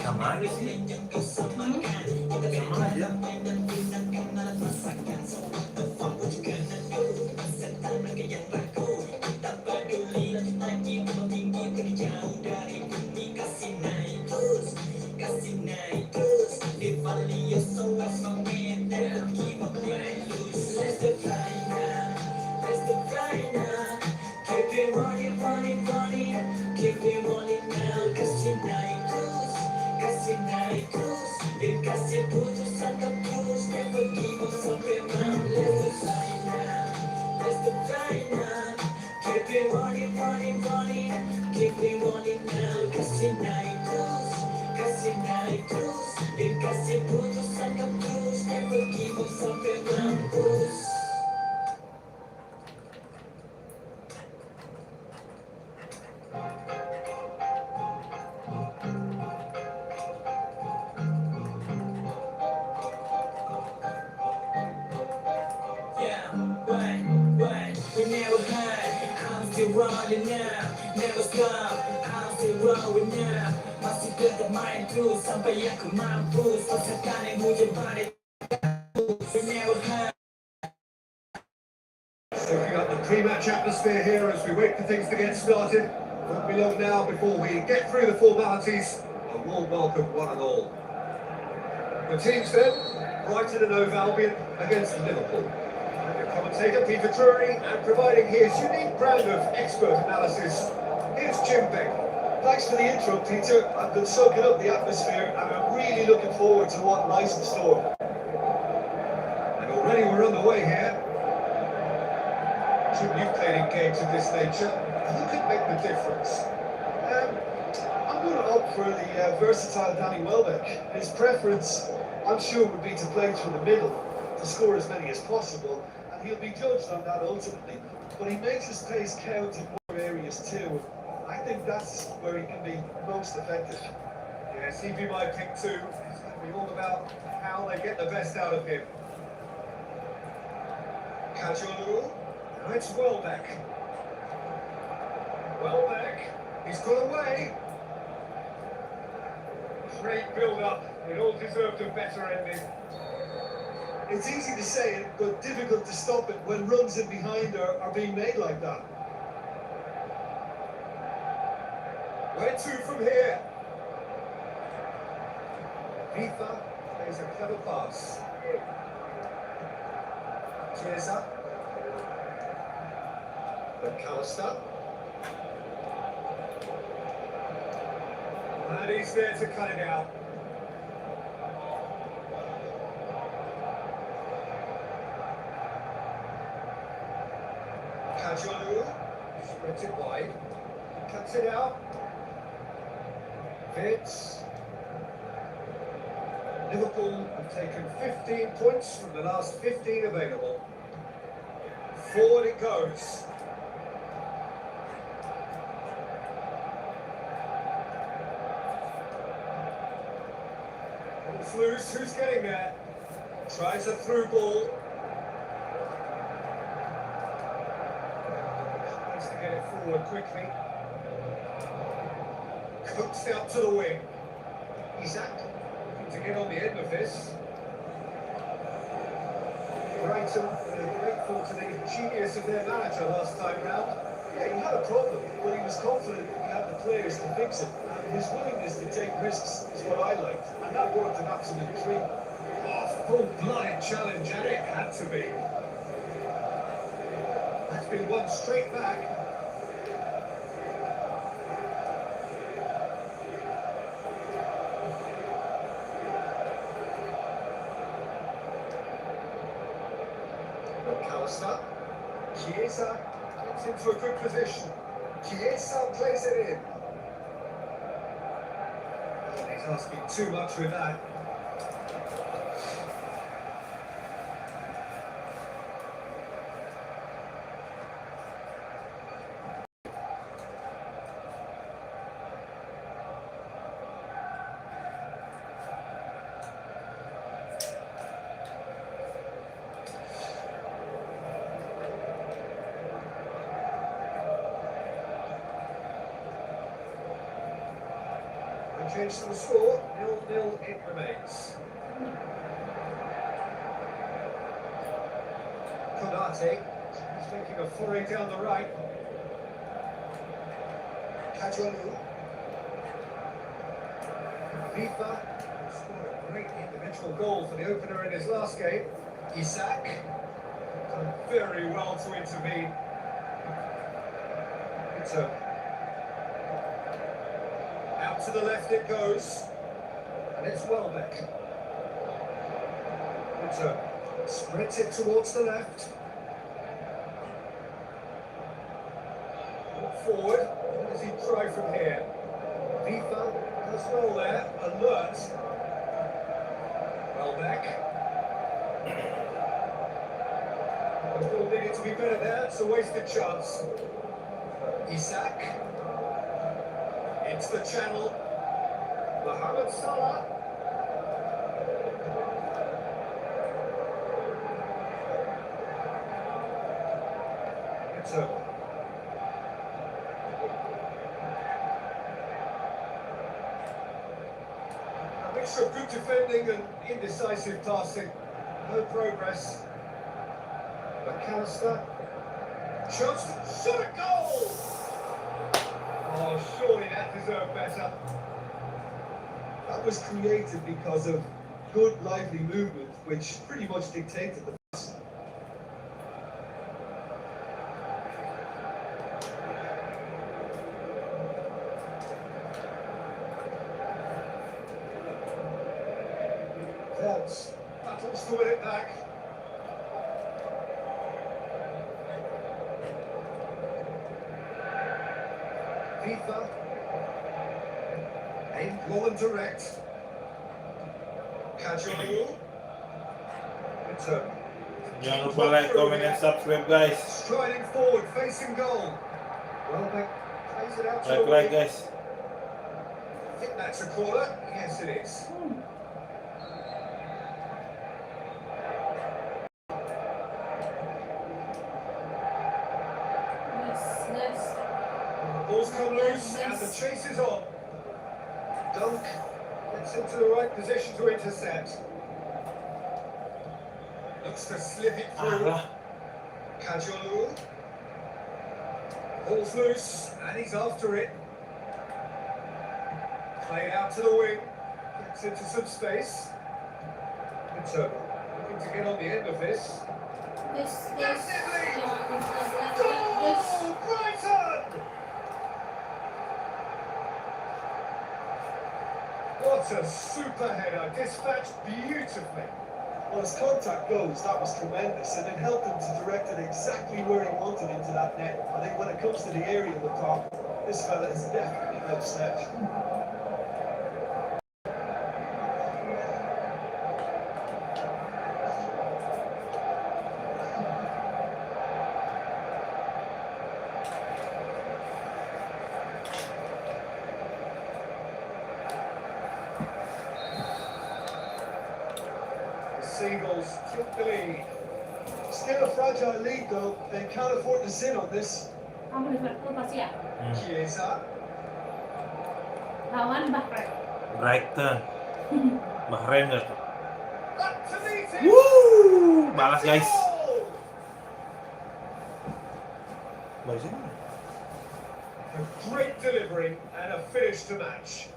Sama aja sih. Sama aja. Running now, never stop. I'm still rolling now. Masih tetap main terus sampai aku mampus. Pasakan yang hujan badai. Soaking up the pre-match atmosphere here as we wait for things to get started. Won't be long now before we get through the formalities. A warm welcome, one and all. The teams then, Brighton and Hove Albion against Liverpool. Commentator Peter Drury, and providing his unique brand of expert analysis, here's Jim Beck. Thanks for the intro, Peter. I've been soaking up the atmosphere and I'm really looking forward to what lies in store. And already we're on the way here. Jim, you've played in games of this nature. Who could make the difference? I'm going to opt for the versatile Danny Welbeck. His preference, I'm sure, would be to play through the middle, to score as many as possible. He'll be judged on that ultimately, but he makes his pace count in more areas too. I think that's where he can be most effective. Yes, he'd be my pick too. It's going to be all about how they get the best out of him. Kajolu, now it's Welbeck. Welbeck, he's got away. Great build-up. It all deserved a better ending. It's easy to say it, but difficult to stop it when runs in behind are being made like that. Where to from here? Viva plays a clever pass. Chiesa. McAllister. And he's there to cut it out. Kajolu spreads it wide, cuts it out, fits. Liverpool have taken 15 points from the last 15 available. Forward it goes. It's loose, who's getting there? Tries a through ball. Get it forward quickly. Cooks out to the wing. Isaac looking to get on the end of this. Brighton grateful to the genius of their manager last time round. Yeah, he had a problem, but he was confident that he had the players to fix it. And his willingness to take risks is what I liked, and that worked an absolute treat. Oh, full-blooded challenge, and it had to be. That's been one straight back. McAllister. Chiesa Gets into a good position. Chiesa plays it in. He's asking too much with that. No change to the score, 0-0 it remains. Konate is making a foray down the right. Kajolu. FIFA scored a great individual goal for the opener in his last game. Isak done very well to intervene. It's out to the left it goes, and it's Welbeck. It's spreads it towards the left. Look forward. What does he try from here? FIFA as well there, alert. Welbeck. The ball needed to be better there, it's a wasted chance. Isak. Into the channel. Mohamed Salah. It's over. A mixture of good defending and indecisive passing. No progress. McAllister. Chance to shoot a goal! Oh, surely that deserved better. That was created because of good, lively movement, which pretty much dictated the pass. Phelps battles to win it back. FIFA. Aimed low and direct. Kajolu. Return. Jangan lupa like, comment, and subscribe guys. Striding forward, facing goal. Welbeck plays it out to the Like wing. guys. I think that's a corner. Yes, it is. The ball's come loose and the chase is on. Dunk gets into the right position to intercept. Looks to slip it through. Arah. Kajolu. Ball's loose and he's after it. Played out to the wing. Gets into some space. Return. Looking to get on the end of this. Goal! Brighton! What a super header, dispatched beautifully. Well, as contact goes, that was tremendous, and it helped him to direct it exactly where he wanted into that net. I think when it comes to the area of the top, this fella is definitely outstretched. Seagulls took the lead. Still a fragile lead, though. They can't afford to sit on this. Kamu Liverpool pasti ya? Chiesa. Lawan Bahrain. Brighton. Bahrain guys. Up to meet it. Woo! Balas guys. Goal! Balas ini. A great delivery and a finish to match.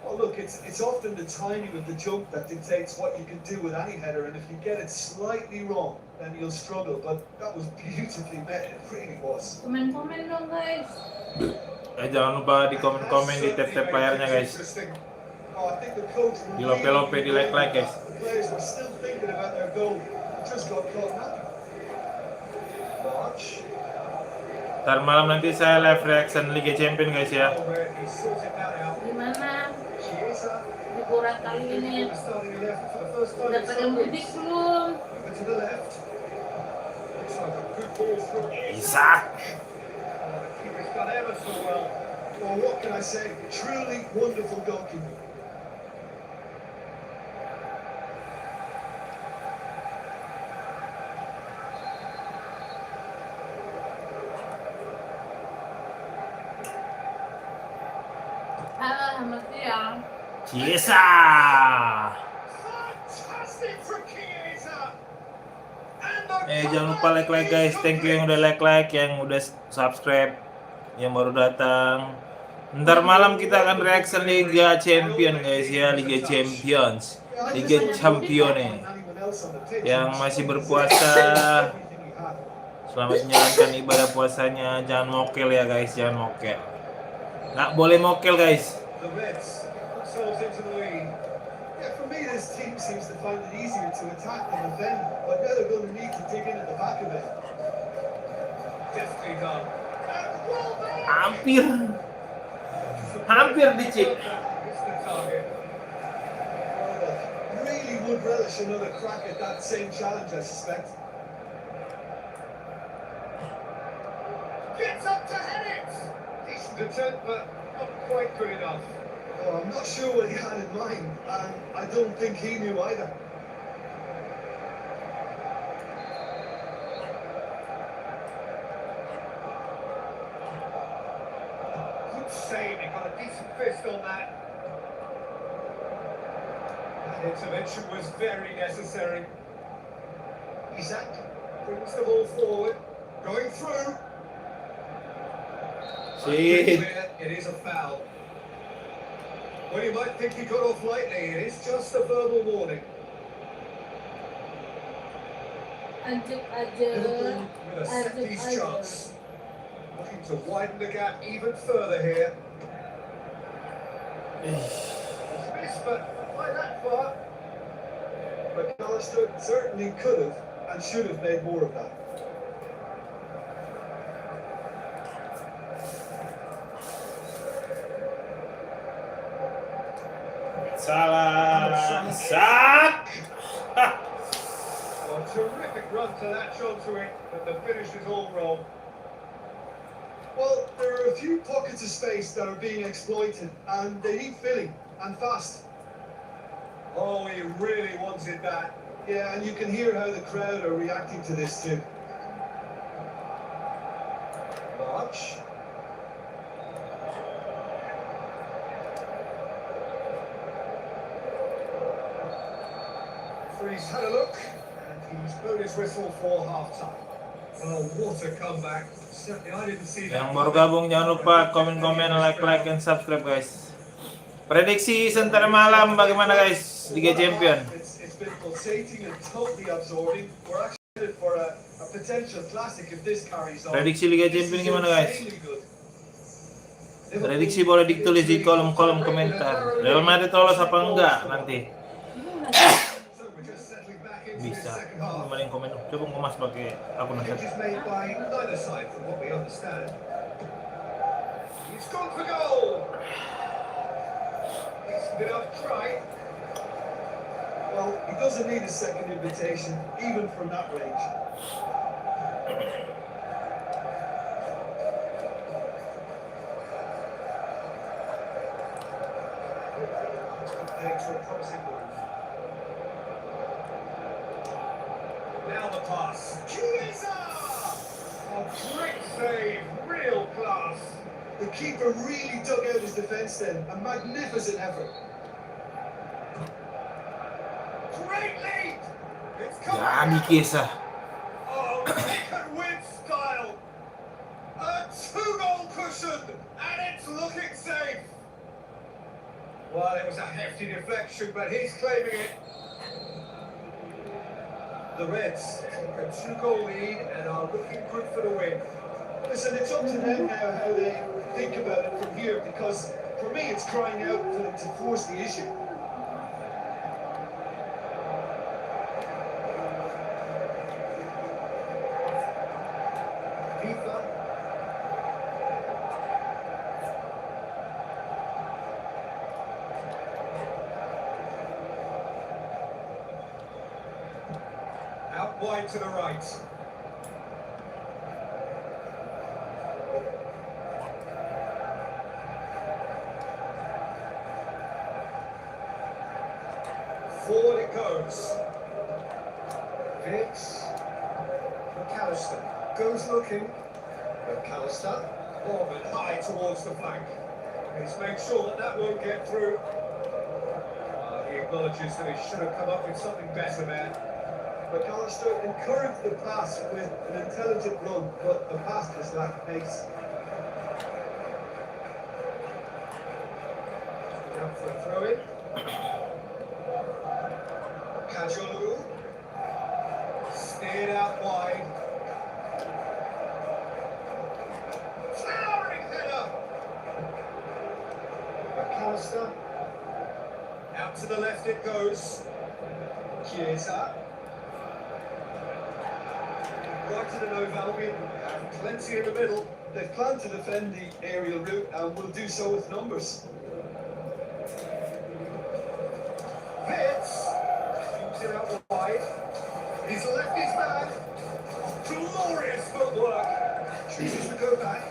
Well, look, it's often the timing of the jump that dictates what you can do with any header, and if you get it slightly wrong, then you'll struggle. But that was beautifully met, it really was. Komen-komen dong guys. Jangan lupa di komen-komen di tap-tap layarnya guys. Interesting. Oh, I think the coach Di lope-lope, di like guys. The players were still thinking about their goal. It just got caught napping. March. Ntar malam nanti saya live reaction Liga Champion guys ya. Oh, where he sorted that out. Gimana Chiesa. liburan kali ini? Starting 11 for the first time Udah in pada some mudik weeks. belum? Over to the left. Looks like a good ball from Isak. The keeper's done ever so well. Well, what can I say? Truly wonderful goalkeeping. Selamat siang. Ciesa. Fantastic from Chiesa. And Jangan lupa like guys. Thank you yang udah like, yang udah subscribe, yang baru datang. Ntar malam kita akan reaction Liga Champion guys ya, Liga Champions, Liga Champione. Yang masih berpuasa, selamat menjalankan ibadah puasanya. Jangan mokel ya guys, jangan mokel. Nggak boleh mokel guys. the Reds themselves into the lead. Yeah, for me, this team seems to find it easier to attack than defend, but now they're going to need to dig in at the back of it. Deftly done. And well done. Hampir dicip. It's the target. Well, really would relish another crack at that same challenge, I suspect. Gets up to head it. Decent attempt, but not quite good enough. Oh, I'm not sure what he had in mind, and I don't think he knew either. Good save. He got a decent fist on that. That intervention was very necessary. Isaac. Brings the ball forward. Going through. Shit. It is a foul. Well, you might think he got off lightly. It is just a verbal warning. Anjuk aja. Liverpool with a set piece chance. Looking to widen the gap even further here. It's missed, but not by that far. McAllister certainly could have and should have made more of that. Salah. Sak. Well, terrific run to latch onto it, but the finish is all wrong. Well, there are a few pockets of space that are being exploited, and they need filling, and fast. Oh, he really wanted that. Yeah, and you can hear how the crowd are reacting to this too. March. He's had a look, and he's blown his whistle for half-time. Oh, what a comeback. Certainly, I didn't see that. Yang baru gabung jangan lupa komen, like, and subscribe guys. Prediksi sebentar malam bagaimana guys Liga Champion? It's been pulsating and totally absorbing. We're actually headed for a potential classic if this carries on. Prediksi Liga Champion This is gimana guys? insanely good. Prediksi boleh ditulis di kolom-kolom komentar. Real Madrid lolos apa enggak nanti? So we're just settling back into this Bisa. second half. Kembali komen. Coba ngemas pakai akun Change Nasab. is made by neither side from what we understand. He's gone for goal. Decent enough try. Well, he doesn't need a second invitation, even from that range. Heading to a promising move. Now the pass. Chiesa! A great save, real class. The keeper really dug out his defence then. A magnificent effort. Great lead! It's coming. Jadi Chiesa. Oh, second win style. A 2-goal cushion, and it's looking safe. Well, it was a hefty deflection, but he's claiming it. The Reds take a 2-goal lead and are looking good for the win. Listen, it's up to them now how they think about it from here, because for me it's crying out for them to force the issue. FIFA. Out wide to the right. Forward it goes. Vince. McAllister goes looking. McAllister. Orban high towards the flank. He's made sure that that won't get through. He acknowledges that he should have come up with something better there. McAllister encouraged the pass with an intelligent run, but the pass just lacked pace. Out for a throw-in. Kajolu. Steered out wide. Towering header! McAllister, Out to the left it goes. Chiesa. Brighton and Hove Albion have plenty in the middle. they've planned to defend the aerial route and will do so with numbers. Pitts shoots it out wide. He's left his man. Glorious footwork. Chooses to go back.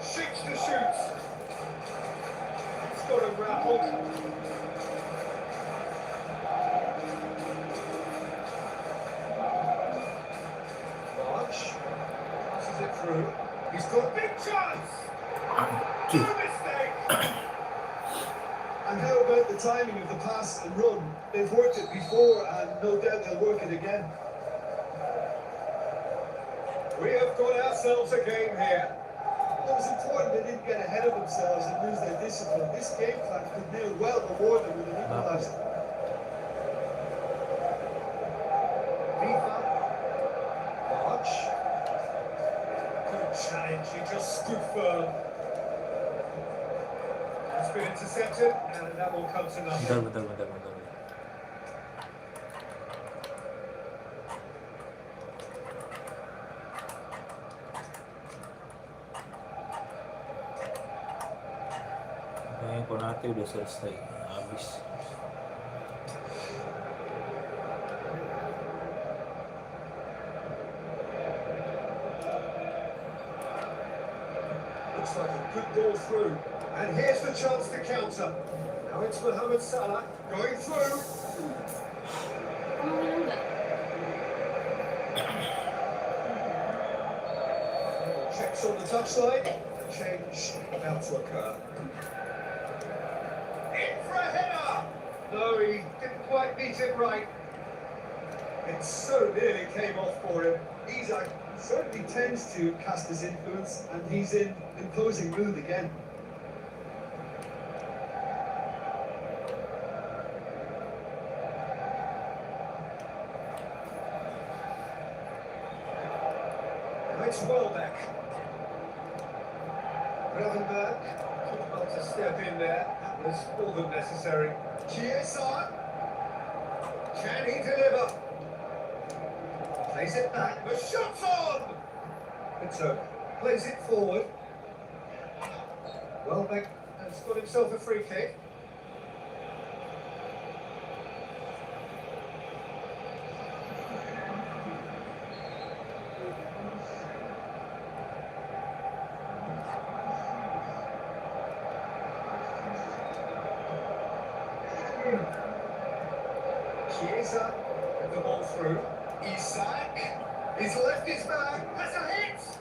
Shoots to shoot. It's got him rattled. March passes it through. He's got a big chance. No mistake. And how about the timing of the pass and run? They've worked it before and no doubt they'll work it again. We have got ourselves a game here. It was important they didn't get ahead of themselves and lose their discipline. This game plan could now well reward them with an equaliser. Viva. March. Good challenge, he just stood firm. It's been intercepted, and that will come to nothing. Bentar. Kayaknya Konate udah selesai, habis. Looks like a good ball through. And here's the chance to counter. Now it's Mohamed Salah going through. Kamu minum nggak? Checks on the touchline. Change about to occur. In for a header! No, he didn't quite beat it right. It so nearly came off for him. He certainly tends to cast his influence and he's in imposing mood again. Now it's Welbeck. Gravenberg could well to step in there. That was more than necessary. Chiesa. Can he deliver? Plays it back. The shot's on! It's over. Plays it forward. Welbeck has got himself a free kick. Chiesa with the ball through. Isak. He's left his man. That's a hit!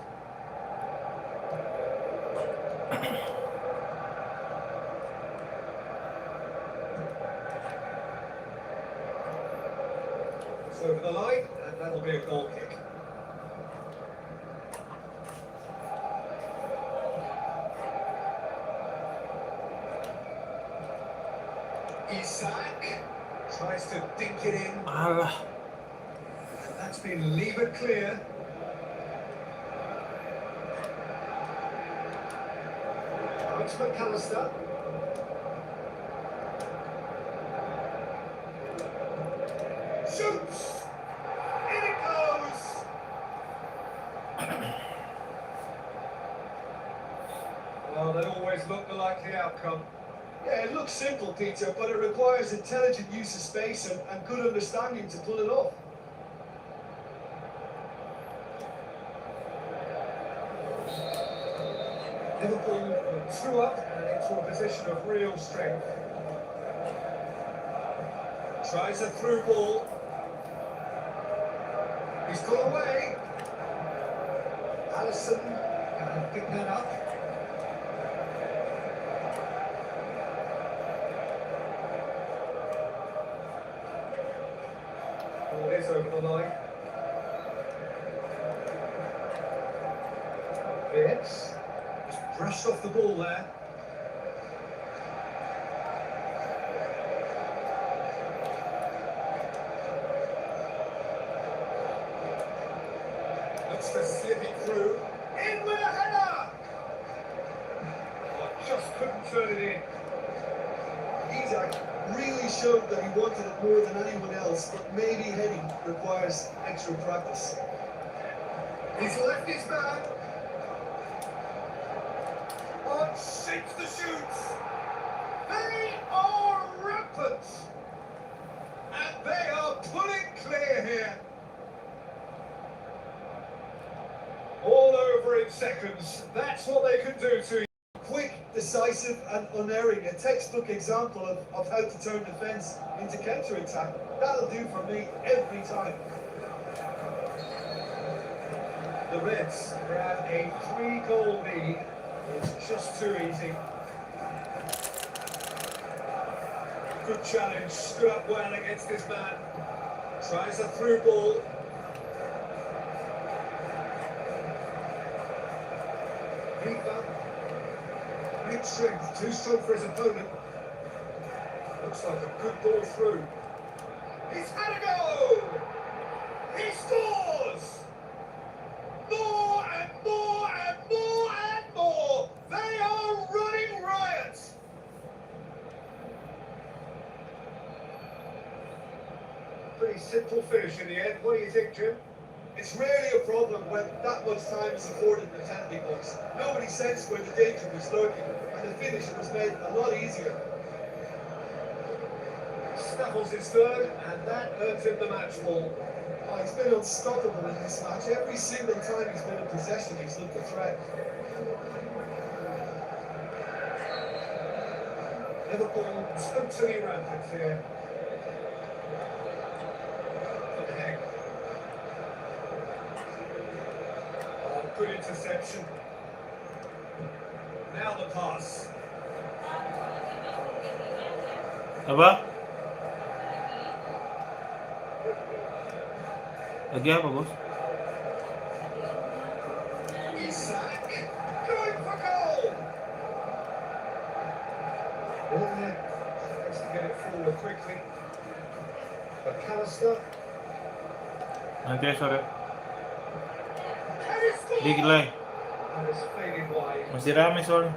It's over the line, and that'll be a goal kick. Isak tries to dink it in. Alah. That's been levered clear. Now it's McAllister. Shoots! In it goes! Well, they always look the likely outcome. Yeah, it looks simple, Peter, but it requires intelligent use of space and good understanding to pull it off. Liverpool threw up and into a position of real strength. Tries a through ball. He's got away. Alisson can pick that up. Ball is over the line. Vince just brushed off the ball there. Looks to slip it through. In with a header! Oh, just couldn't turn it in. Isaac really showed that he wanted it more than anyone else, but maybe heading requires extra practice. He's left his man. On shapes the shoots. They are rampant. And they are pulling clear here. All over in seconds. That's what they can do to you. Quick, decisive and unerring. A textbook example of how to turn defence into counter-attack. That'll do for me every time. The Reds grab a 3-goal lead. It's just too easy. Good challenge, stood up well against this man. Tries a through ball. Keeper. Great strength, too strong for his opponent. Looks like a good ball through. He's had a go! He scores! More and more and more and more! They are running riot! Pretty simple finish in the end. What do you think, Jim? It's rarely a problem when that much time is afforded in the penalty box. Nobody sensed where the danger was lurking, and the finish was made a lot easier. Snaffles his third, and that earns him the match ball. Oh, he's been unstoppable in this match. Every single time he's been in possession, he's looked a threat. Liverpool totally rampant here. What the heck? Oh, good interception. Now the pass. Apa? Lagi apa, Bos? Isak going for goal. Ball there. Tries to get it forward quickly. McAllister. Nanti sore. And it's scored. Dikit lagi. And it's faded wide. Masih rame soalnya.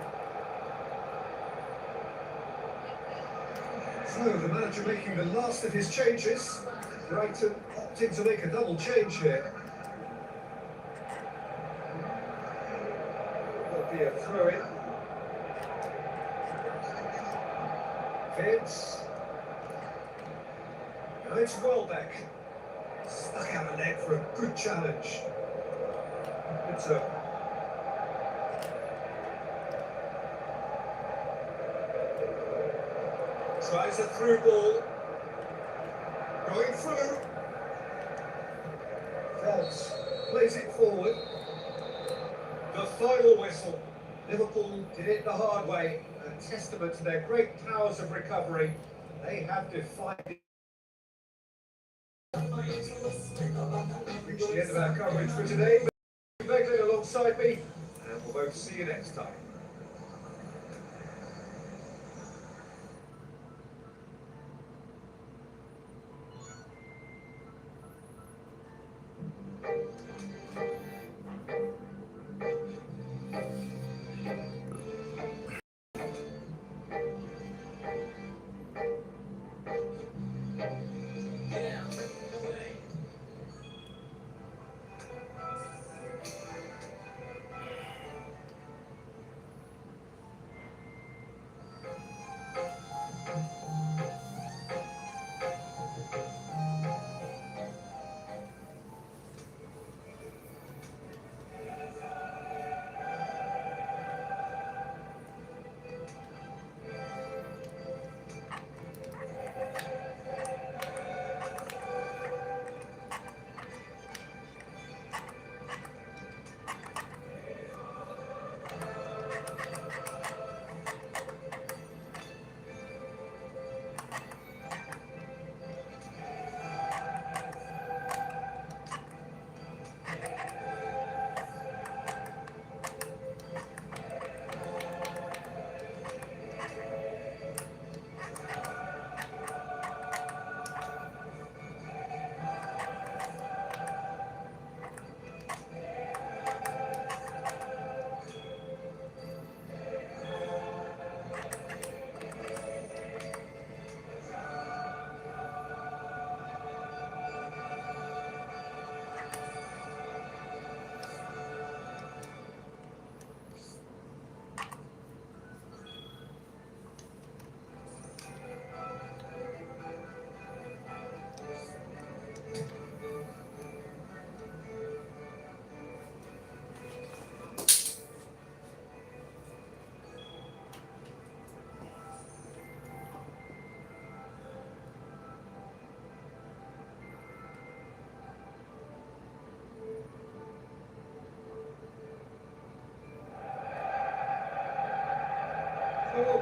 So the manager making the last of his changes. Brighton opting to make a double change here. There'll be a throw in. Vince. And it's Welbeck. Stuck out a neck for a good challenge. Good turn. Tries a through ball. Going through. Phelps plays it forward. The final whistle. Liverpool did it the hard way. A testament to their great powers of recovery. They have defied it. Reached the end of our coverage for today. Begley alongside me, and we'll both see you next time.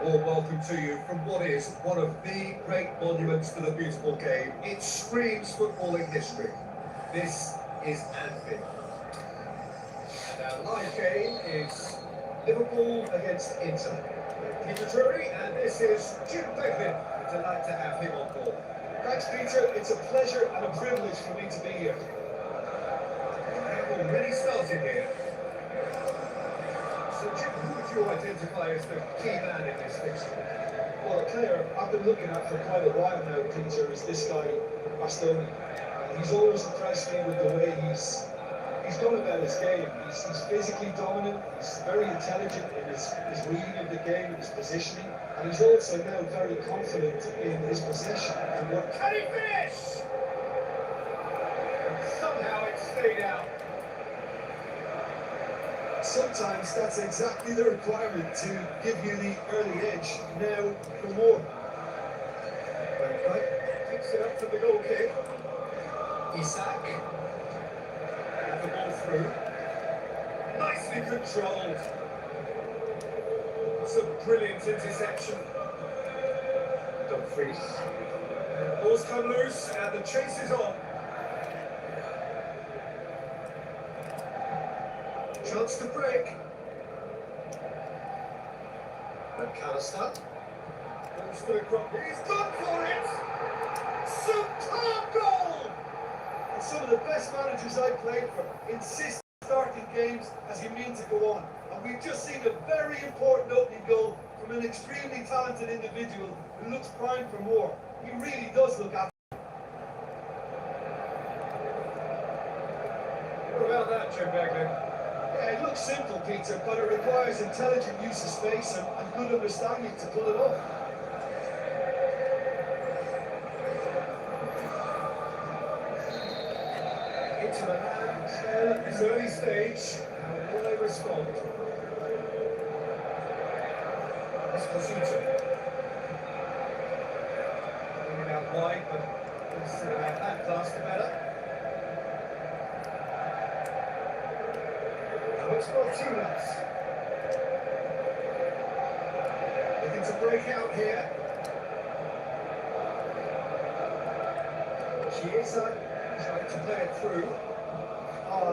warm welcome to you from what is one of the great monuments to the beautiful game. It screams footballing history. This is Anfield. And our live game is Liverpool against Inter. Peter Drury, and this is Jim Beglin. Delight to have him on board. Thanks, Peter. It's a pleasure and a privilege for me to be here. They've already started here. So Jim, who would you identify as the key man in this fixture? Well, a player I've been looking at for quite a while now, Peter, is this guy, Bastoni. He's always impressed me with the way he's gone about his game. He's physically dominant, he's very intelligent in his reading of the game and his positioning, and he's also now very confident in his possession. And what Can he finish? Somehow it stayed out. sometimes that's exactly the requirement to give you the early edge. Now for more. Right, picks it up for the goal kick. Isak. And the ball through. Nicely controlled. It's a brilliant interception. Dumfries. Ball's come loose and the chase is on. Chance to break. McAllister. Ball's through across. He's gone for it! Superb goal! And some of the best managers I've played for insist starting games as you mean to go on. And we've just seen a very important opening goal from an extremely talented individual who looks primed for more. He really does look at. What about that, Jim Beglin? Yeah, it looks simple, Peter, but it requires intelligent use of space and good understanding to pull it off. Into the hand at this early stage. How will they respond? Esposito. Bring it out wide, but instead of that class the better. Now it's Martinez. Looking to break out here. Chiesa trying to play it through.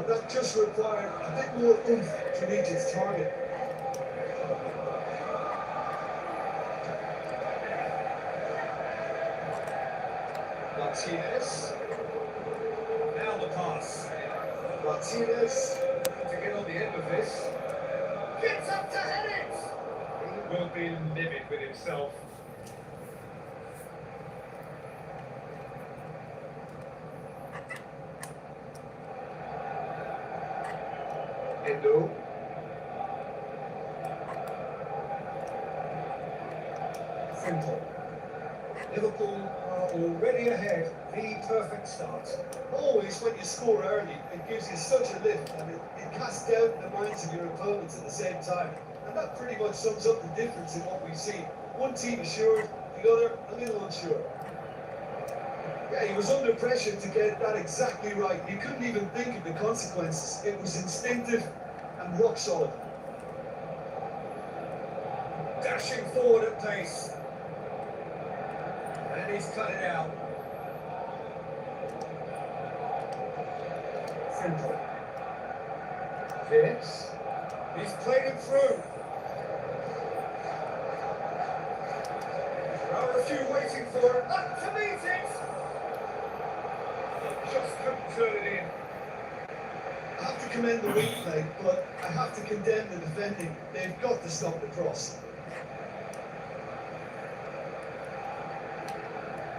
That just required a bit more oomph to reach its target. Martinez. Now the pass. Martinez. To get on the end of this. Gets up to head it! He will be livid with himself. Endo. Simple. Liverpool are already ahead. The perfect start. Always when you score early, it gives you such a lift and it casts doubt in the minds of your opponents at the same time. And that pretty much sums up the difference in what we've seen. One team assured, the other a little unsure. Yeah, he was under pressure to get that exactly right. He couldn't even think of the consequences. It was instinctive and rock solid. Dashing forward at pace. And he's cut it out. Simple. Yes. He's played it through. There are a few waiting for it. Up to meet it! Just couldn't turn it in. I have to commend the wing play, but I have to condemn the defending. They've got to stop the cross.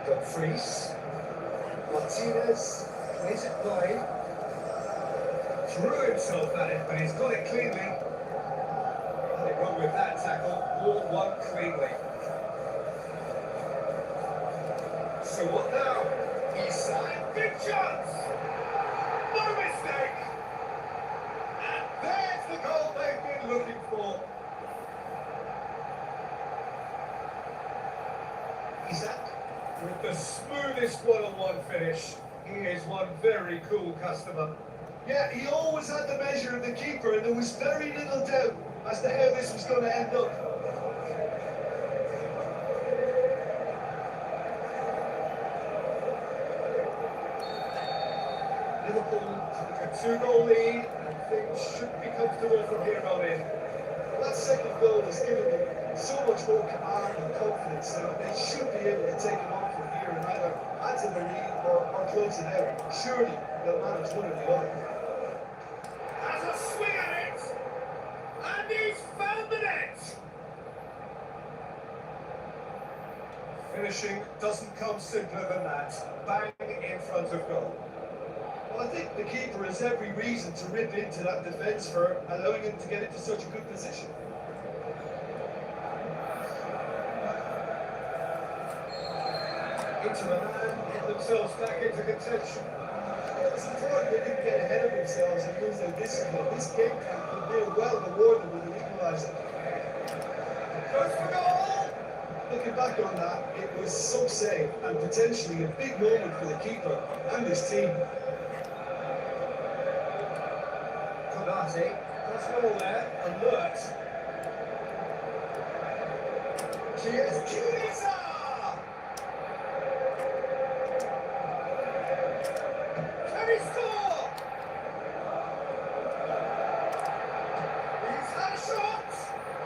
Dumfries. Martinez plays it wide. Threw himself at it, but he's got it cleanly. Nothing wrong with that tackle. All one cleanly. So what now? Isak, big chance! No mistake! And there's the goal they've been looking for. Isak with the smoothest one-on-one finish. He is one very cool customer. Yeah, he always had the measure of the keeper, and there was very little doubt as to how this was going to end up. A two-goal lead, and things should be comfortable from here on in. That second goal has given them so much more command and confidence now. They should be able to take it on from here and either add to the lead or close it out. Surely they'll manage one or the other. Has a swing at it, and he's found the net. Finishing doesn't come simpler than that. Bang in front of goal. Well, I think the keeper has every reason to rip into that defence for allowing him to get into such a good position. Into the man, get themselves back into contention. It's important they didn't get ahead of themselves and lose their discipline. This game plan could very well reward them with an equaliser. Goes for goal! Looking back on that, it was so safe and potentially a big moment for the keeper and his team. Konate, that's all there, alert. Chiesa! Can he score? He's had a shot!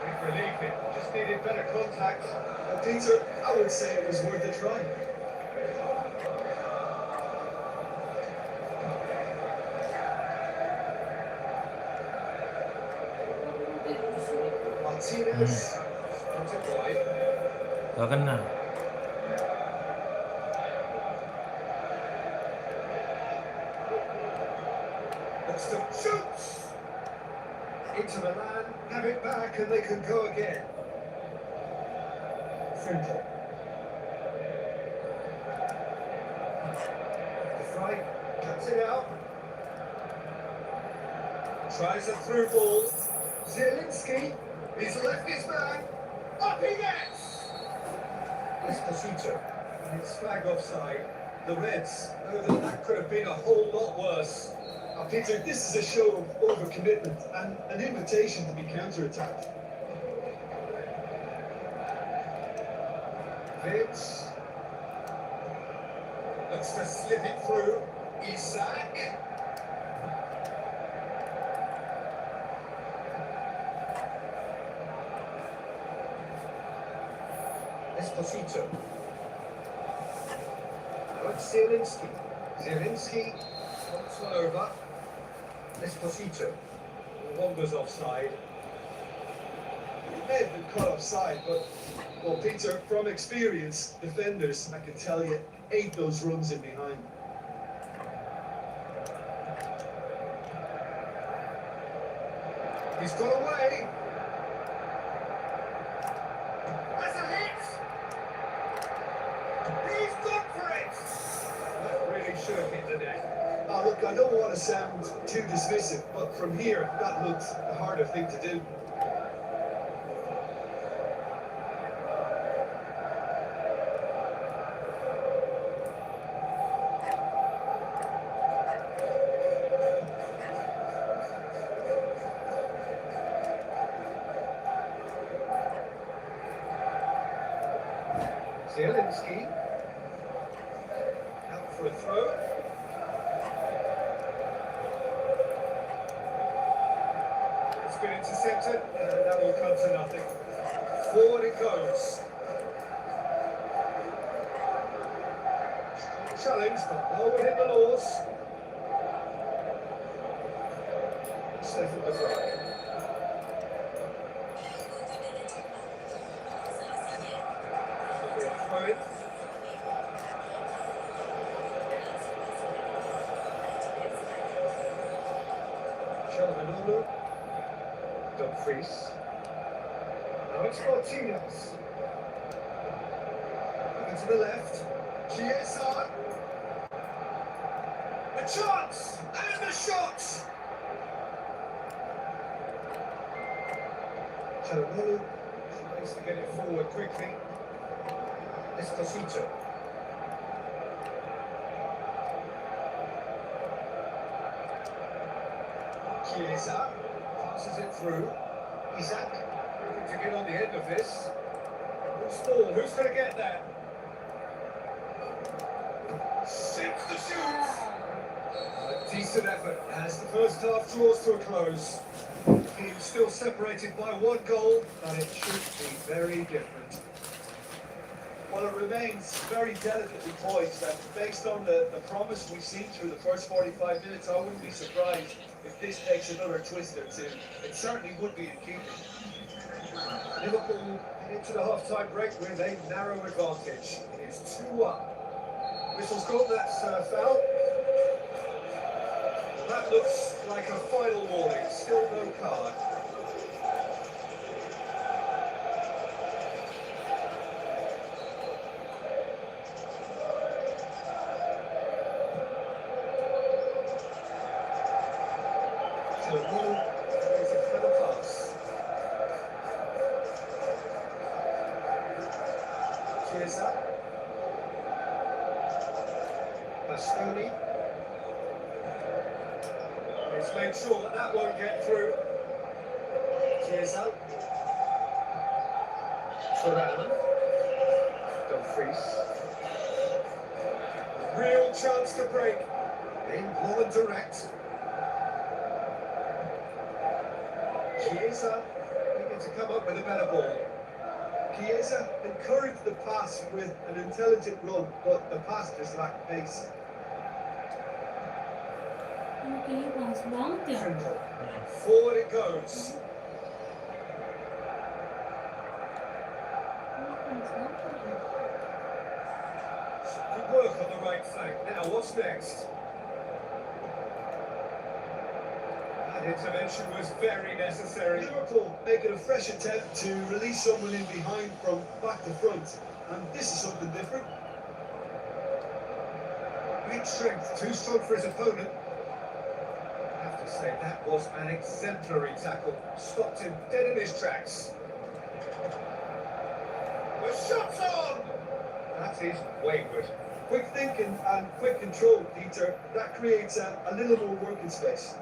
Big relief, it just needed better contact. And Peter, I would say it was worth a try. Martinez, puts it wide. Gak kena. Looks to shoot! Into the man, have it back, and they can go again. Simple. Right, cuts it out. Tries a through ball. Zielinski, he's left his man. Up he gets! Esposito, and it's flag offside. The Reds know that that could have been a whole lot worse. Peter, this is a show of overcommitment and an invitation to be counter-attacked. Vince looks to slip it through. Isak. Esposito. Now it's Zielinski. Zielinski wants one over. Esposito wanders offside. It may have been cut offside, but, well, Peter, from experience, defenders, I can tell you, ate those runs in behind. He's got away. That's a hit. He's gone for it. That really should have hit the net. Now, look, I don't want to sound too dismissive, but from here, that looked the harder thing to do. Zielinski out for a throw. It's been intercepted, and that will come to nothing. Forward it goes. Challenge, but well within the laws. Stefan de Vrij. Throw it. Shelby Dumfries. Now it's Martinez. Over to the left. Chiesa. A chance! And the shot! Shelby tries to get it forward quickly. Esposito. Chiesa passes it through. Isak looking to get on the end of this. Who's ball? Who's going to get that? Sinks the shoot. A decent effort as the first half draws to a close. Team still separated by 1 goal, but it should be very different. Well, it remains very delicately poised, and based on the promise we've seen through the first 45 minutes, I wouldn't be surprised if this takes another twist or two. It certainly would be in keeping. Liverpool head into the half-time break with a narrow advantage. It is 2-1. Whistle's gone, that's foul. That looks like a final warning, still no card. So Liverpool makes a clever pass. Chiesa. Bastoni. He's made sure that that won't get through. Chiesa. Thuram. Dumfries. Real chance to break. Being low and direct. Chiesa needing to come up with a better ball. Chiesa encouraged the pass with an intelligent run, but the pass just lacked pace. Kayaknya panas banget ya. Forward it goes. Panas banget ya. Good work on the right flank. Now what's next? That intervention was very necessary. Liverpool making a fresh attempt to release someone in behind from back to front, and this is something different. Great strength, too strong for his opponent. I have to say that was an exemplary tackle. Stopped him dead in his tracks. The shot's on! That is wayward. Quick thinking and quick control, Peter. That creates a little more working space.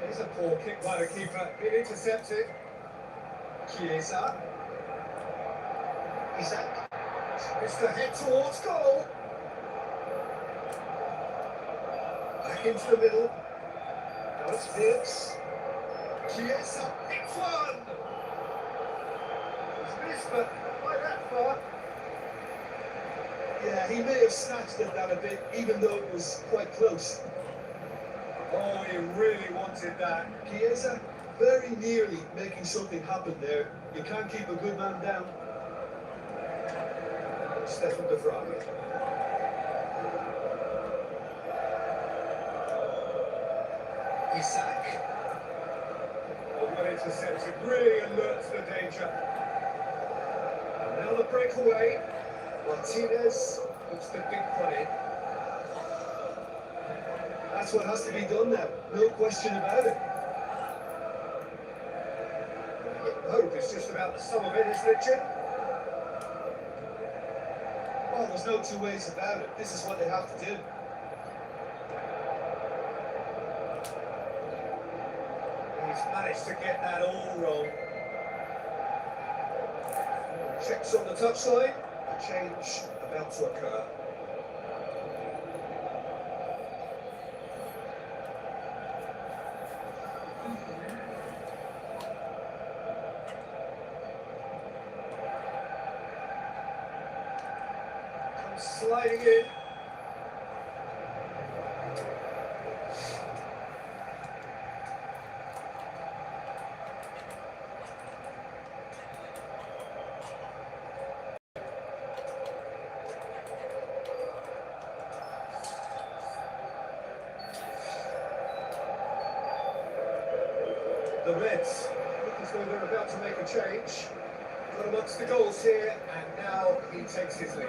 It is a poor kick by the keeper. It intercepted. Chiesa. Isaac. It's the head towards goal. Back into the middle. Now it's Phillips. Chiesa. It's one! It's missed, but by that far. Yeah, he may have snatched it down a bit, even though it was quite close. Oh, he really wanted that. Chiesa very nearly making something happen there. You can't keep a good man down. Stefan de Vrij. Isaac. Oh, well intercepted. Really alert to the danger. And now the breakaway. Martinez puts the big one in. That's what has to be done now. No question about it. Hope is just about the sum of it, isn't it, Jim? Oh, there's no two ways about it. This is what they have to do. He's managed to get that all wrong. Checks on the touchline. A change about to occur. Comes sliding in. The Reds look as though they're about to make a change. Got amongst the goals here, and now he takes his leave.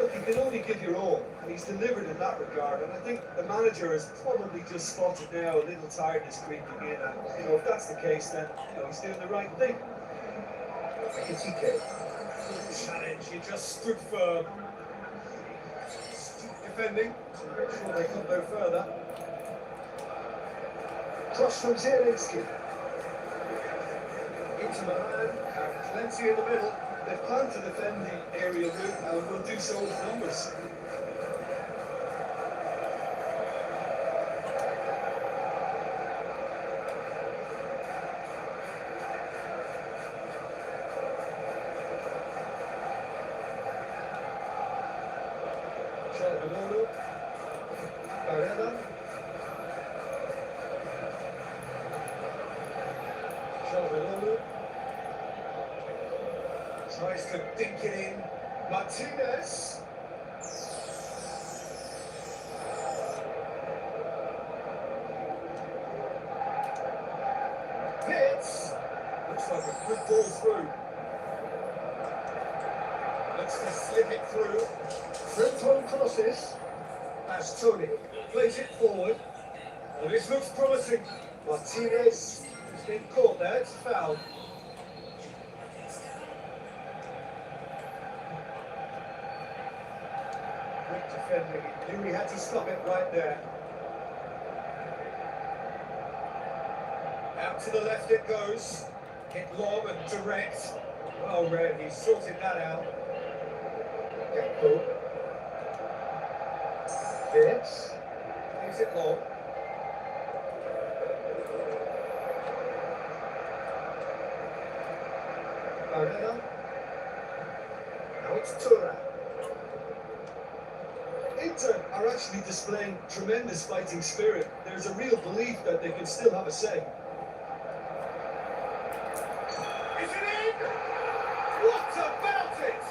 Look, you can only give your all, and he's delivered in that regard. And I think the manager has probably just spotted now a little tiredness creeping in. And if that's the case, then he's doing the right thing. Kitike. Challenge, he just stood firm. Stood defending to make sure they couldn't go further. Cross from Zielinski. Inter Milan have plenty in the middle. They've planned to defend the area route and will do so with numbers. Ciao, Barella. Ciao, Tries to dink it in. Martinez. Hits. Looks like a good ball through. Looks to slip it through. Frenton crosses. As Tony plays it forward. Well, this looks promising. Martinez has been caught there. It's foul. Good defending. He knew he had to stop it right there. Out to the left it goes. Hit long and direct. Well read. He sorted that out. Gakpo. Hits. Leaves it long. Barella. Now it's Tura. Inter are actually displaying tremendous fighting spirit. There's a real belief that they can still have a say. Is it in? What about it?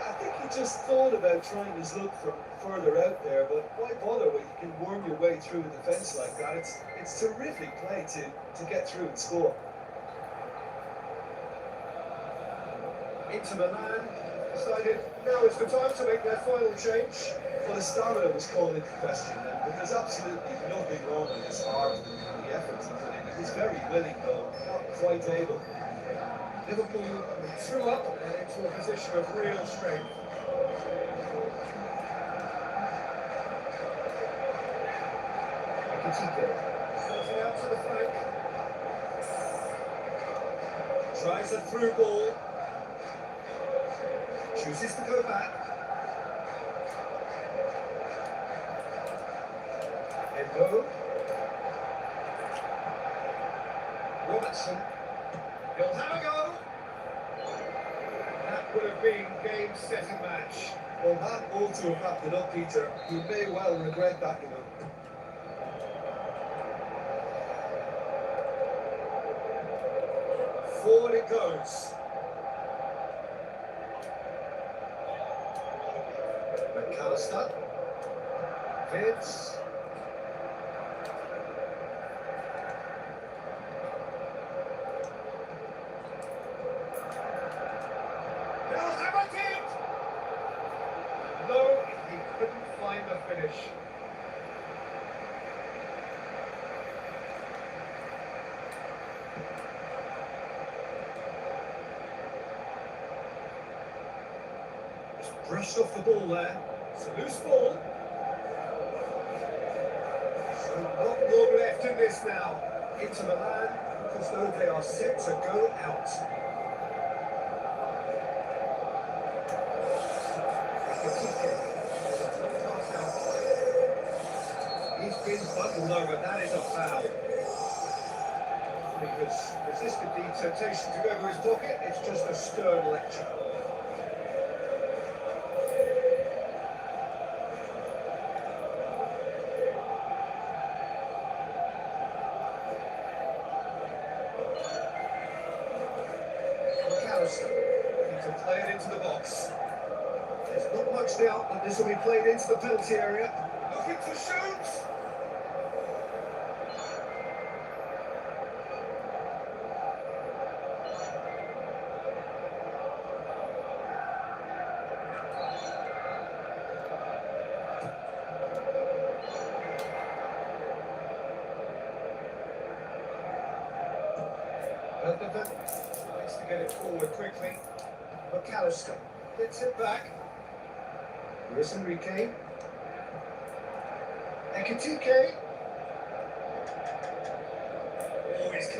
I think he just thought about trying his luck from further out there, but why bother when you can worm your way through a defence like that? It's terrific play to get through and score. Inter Milan decided now is the time to make their final change. Well, the stamina was called into question, and there's absolutely nothing wrong with his heart and the effort he put in. He's very willing, though, not quite able. Liverpool threw up and into a position of real strength. Ekitike Sends it out to the flank. Tries a through ball. Chooses to go back. Endo. Robertson. He'll have a go. That would have been game-setting match. Well, that ought to have wrapped it up, Peter. You may well regret that, you know. Forward it goes. McAllister. Vince. They'll have it! No, he couldn't find the finish. Just brushed off the ball there. It's a loose ball. So not long left in this now. Inter Milan look as though they are set to go out. He's been bundled over. That is a foul. He has resisted the temptation to go to his pocket. It's just a stern lecture. McAllister looking to play it into the box. There's not much doubt that this will be played into the penalty area. Looking to shoot! Likes to get it forward quickly. McAllister gets it back. Luis Enrique. Ekitike.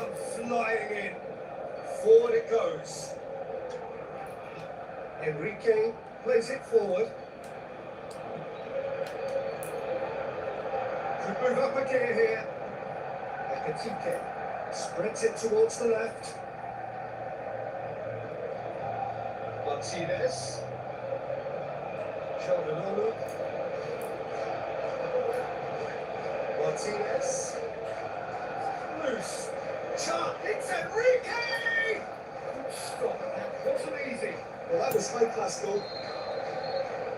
one flying in. Forward it goes. Enrique plays it forward. Could move up a gear here. Ekatike spreads it towards the left. Martinez. Sheldon. Martinez. Loose. Shot. It's Enrique! Stop. That wasn't easy. Well, that was high-class goal.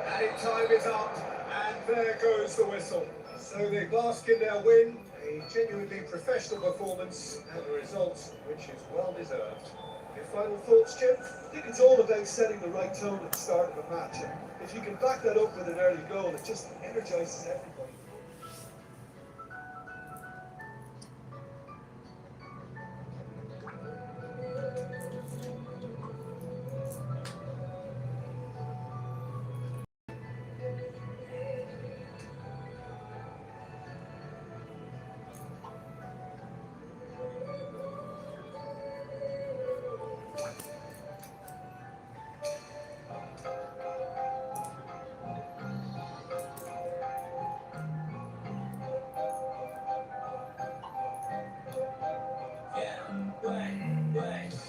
Added time is up, and there goes the whistle. So they bask in their win, a genuinely professional performance, and a result which is well deserved. Your final thoughts, Jim? I think it's all about setting the right tone at the start of a match. And if you can back that up with an early goal, it just energises everybody.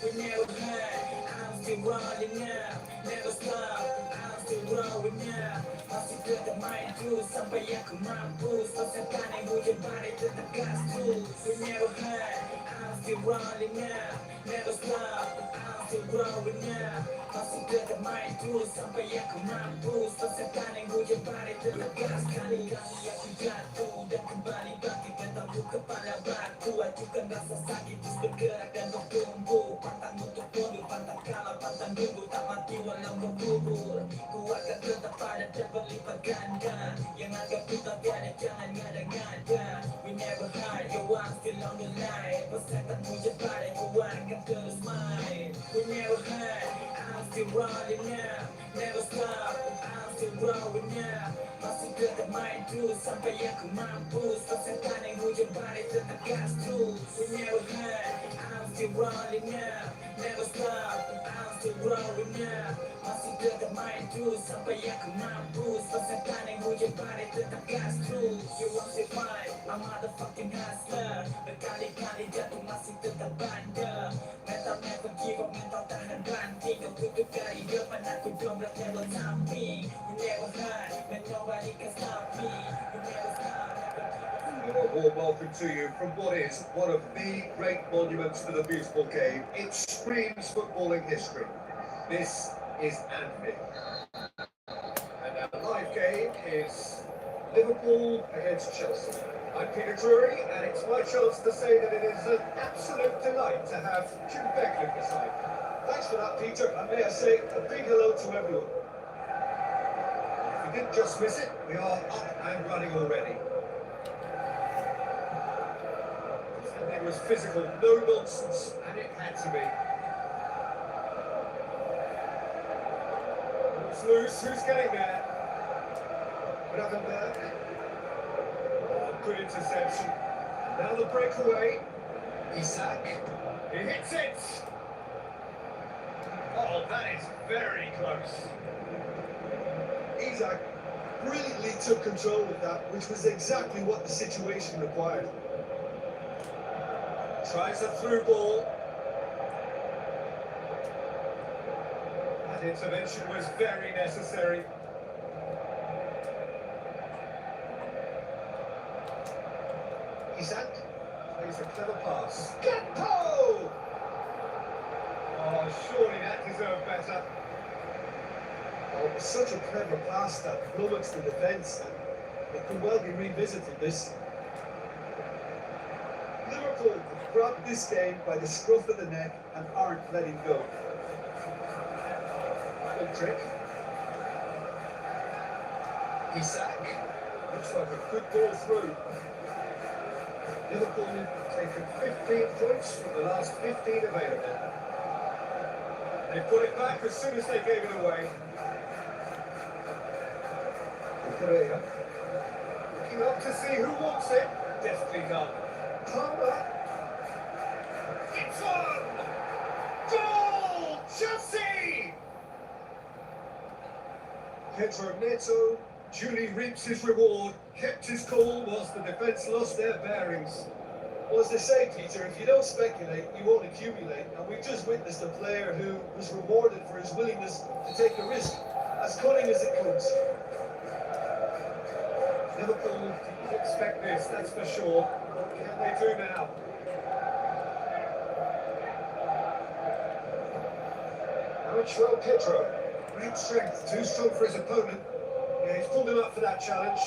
We never had, I'm still running now. Never stop, I'm still growing now. Masih tetap main terus sampai aku mampus. Persetan yang hujan badai tetap gas terus. We never had, I'm still running now. Never stop, I'm still growing now. Masih tetap main terus sampai aku mampus. Persetan yang hujan badai tetap gas. Kali-kali aku jatuh dan kembali bangkit bertabuh kepala batu. Acukan rasa sakit terus bergerak dan bertumbuh. Pantang untuk mundur, pantang kalah, pantang dulu. Tak mati walau berkubur. Ku akan tetap pada dan berlipat ganda. Yang anggap ku tak ada jangan ngada-ngada. We never hide, yo I'm still on the line. Persetan hujan badai ku akan terus main. We never hide, I'm still running now. Never stop, I'm still growing now. Masih tetap main terus sampai aku mampus. Persetan yang hujan badai tetap gas terus. We never hide, I'm still running now. Never stop, I'm still growing now. Masih tetap main terus sampai aku mampus. Persetan yang hujan badai tetap gas terus. You want to fight, I'm motherfucking hustler. Berkali-kali jatuh masih tetap bandel. Mental never give up, mental tahan banting. Kau tutup dari depan aku dombrak lewat samping. You never hide, when nobody can stop me. You never stop, never give up. A warm welcome to you from what is one of the great monuments to the beautiful game. It screams footballing history. This is Anfield. And our live game is Liverpool against Chelsea. I'm Peter Drury, and it's my chance to say that it is an absolute delight to have Jim Beckley beside me. Thanks for that, Peter, and may I say a big hello to everyone. If you didn't just miss it, we are up and running already. It was physical, no nonsense, and it had to be. It's loose, who's getting there? Gravenberg. Oh, good interception. Now the breakaway. Isak. He hits it! Oh, that is very close. Isak brilliantly took control of that, which was exactly what the situation required. Tries a through ball. That intervention was very necessary. Isak plays a clever pass. Gakpo! Oh, surely that deserved better. Oh, it was such a clever pass that flummoxed the defence. It could well be revisited, this. Liverpool have grabbed this game by the scruff of the neck and aren't letting go. Good trick. Isak. Looks like a good ball through. Liverpool have taken 15 points from the last 15 available. They put it back as soon as they gave it away. Pereira. Looking up to see who wants it. Deftly done. Palmer. Pedro Neto duly reaps his reward, kept his cool whilst the defence lost their bearings. Well, as they say, Peter, if you don't speculate, you won't accumulate. And we've just witnessed a player who was rewarded for his willingness to take a risk, as cunning as it comes. Liverpool didn't expect this, that's for sure. What can they do now? Joel Pedro, great strength, too strong for his opponent. Yeah, he's pulled him up for that challenge.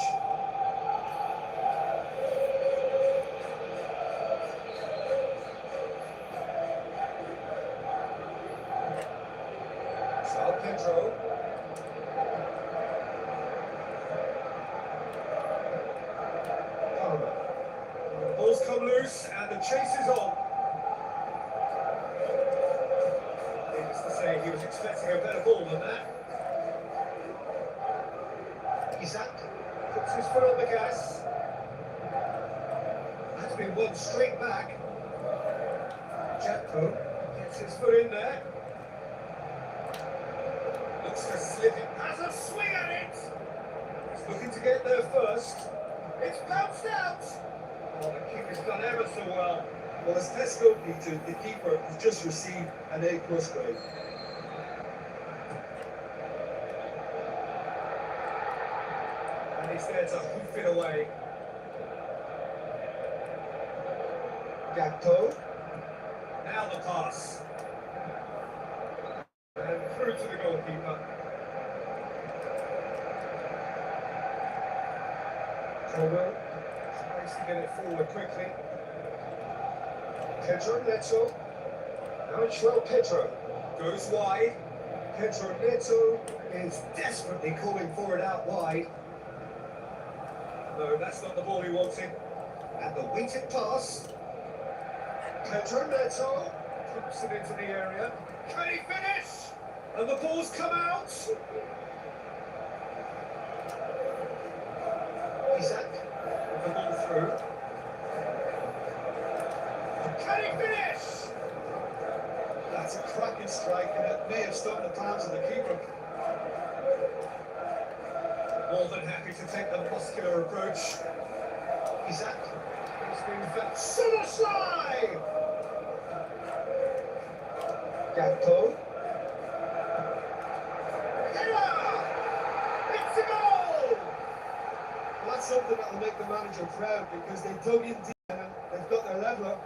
Joel Pedro. Palmer. The ball's come loose and the chase is on. Needless to say, he was expecting a better ball than that. Isaac puts his foot on the gas. That's been won straight back. Jacko gets his foot in there. Looks to slip it. Has a swing at it. He's looking to get there first. It's bounced out. Oh, the keeper's done ever so well. Well, as Tesco, Peter, the keeper has just received an A+ grade. And he's there to hoof it away. Gakpo. Now the pass. And through to the goalkeeper. Colwell. Tries to get it forward quickly. Pedro Neto. Now Joel Pedro. Goes wide. Pedro Neto is desperately calling for it out wide. No, that's not the ball he wanted. And the weighted pass. Pedro Neto puts it into the area. Can he finish? And the ball's come out. Isaac. With the ball through. Can he finish? That's a cracking strike, and it may have stopped the plans of the keeper. More than happy to take the muscular approach. Isaac. It's been fed. Super slide! Gakpo. Header! It's a goal! Well, that's something that will make the manager proud, because they dug in deep and they've got their leveler.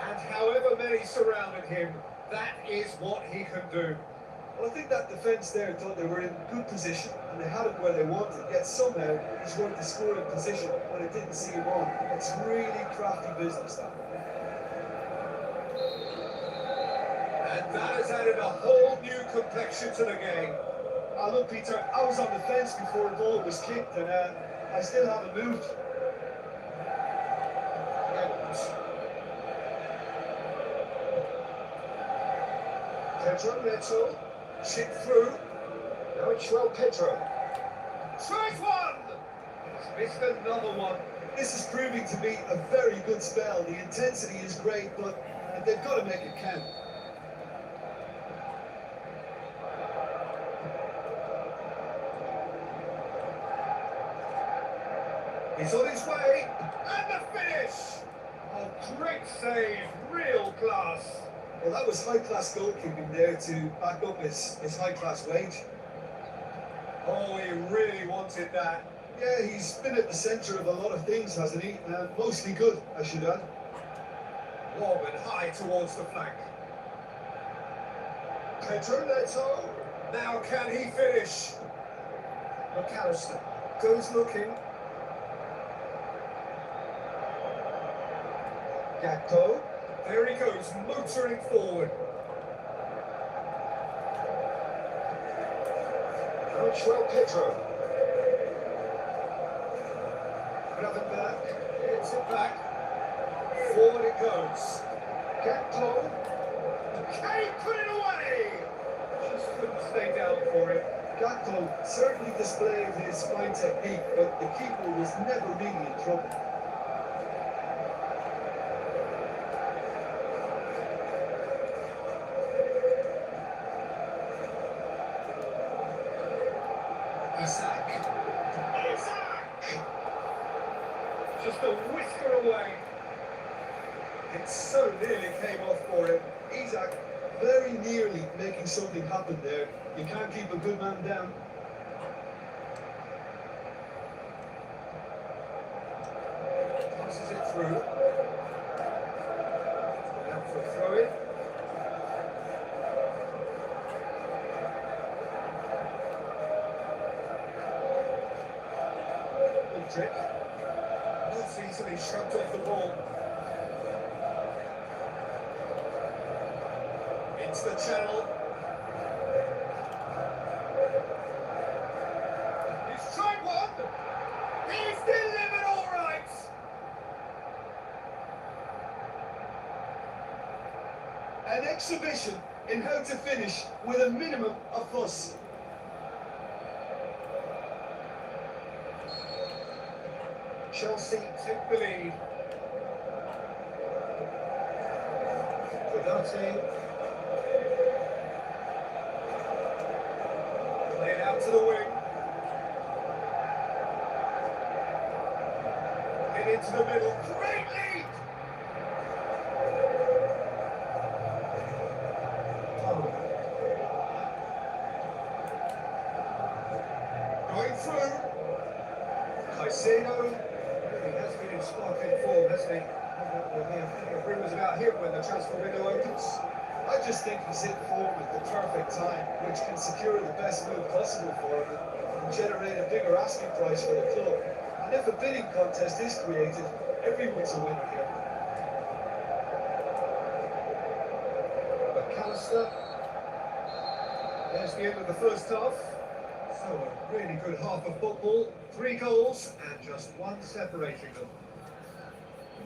And however many surrounded him, that is what he can do. Well, I think that defence there thought they were in good position and they had it where they wanted, yet somehow he's worked the scoring position when it didn't see him on. It's really crafty business, that. And that has added a whole new complexion to the game. Look, Peter, I was on the fence before the ball was kicked, and I still haven't moved. Pedro Neto, chip through. Now it's Joel Pedro. Tries one! He's missed another one. This is proving to be a very good spell. The intensity is great, but they've got to make it count. He's on his way, and the finish! Oh, great save, real class. Well, that was high-class goalkeeping there to back up his high-class wage. Oh, he really wanted that. Yeah, he's been at the centre of a lot of things, hasn't he? Mostly good, I should add. Lob and high towards the flank. Pedro Neto. Now can he finish? McAllister goes looking. Gakpo. There he goes, motoring forward. Now Joel Pedro. Gravenberg hits it back. Forward it goes. Gakpo. Can he put it away? Just couldn't stay down for it. Gakpo certainly displayed his fine technique, but the keeper was never really in trouble. Just a whisker away. It so nearly came off for him. Isaac very nearly making something happen there. You can't keep a good man down. Passes it through. Out for a throw in. Good trick. That's easily shrugged off the ball. Into the channel. He's tried one. He's delivered all right. An exhibition in how to finish with a minimum of fuss. Chelsea took the lead. Kodate. Played out to the wing. Hit into the middle. Great lead! Going through. Caicedo. He has been in sparkling form, hasn't he? We'll hear plenty of rumours about him when the transfer window opens. I just think he's hit form at the perfect time, which can secure the best move possible for him and generate a bigger asking price for the club. And if a bidding contest is created, everyone's a winner here. McAllister. There's the end of the first half. So a really good half of football. 3 goals and just one separating them.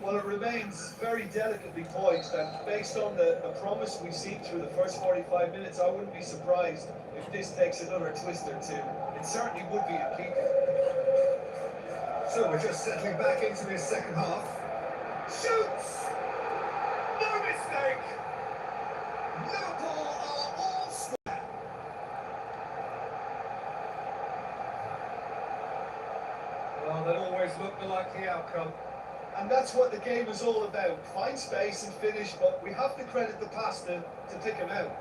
Well, it remains very delicately poised, and based on the promise we've seen through the first 45 minutes, I wouldn't be surprised if this takes another twist or two. It certainly would be in keeping. So we're just settling back into this second half. Shoots! No mistake! Liverpool are all square. Well, that always looked the likely outcome. And that's what the game is all about. Find space and finish, but we have to credit the passer to pick him out.